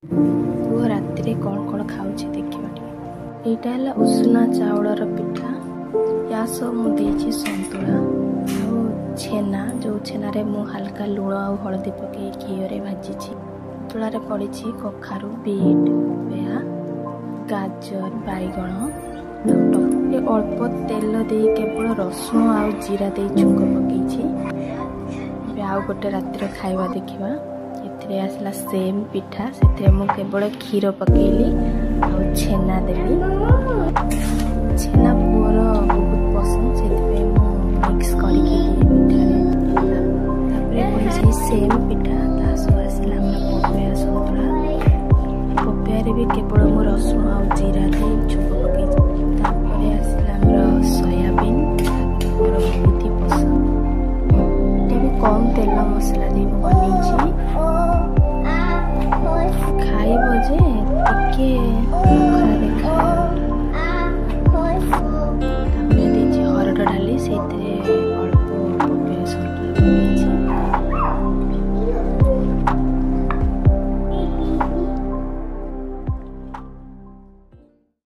पुओ राति कौन कौन खाऊँ देखा यहाँ है उषुना चाउलर पिठा या सब मुझे संतुला आ छेना जो छेना मु हल्का लुण आ हलदी पके घी भाजी संतुलार पड़ी कखारू बीट बेहा गाजर बैगण अल्प तेल दे केवल रसुण आ जीरा दे छुंक पकई आउ गोटे रातिर खाଇବା देखा एथिरे आसला सेम पिठा से मु केवल क्षीर पकेली आ छेना देली छेना पुअर बहुत पसंद से मिक्स करके पिठा सेम पिठा आसला पपया संतुला पपया भी केवल मो रसुण आ जीरा दे छुंक पकई आसला सोयाबीन बहुत ही पसंद कम तेल मसला दे बनी खाइब जे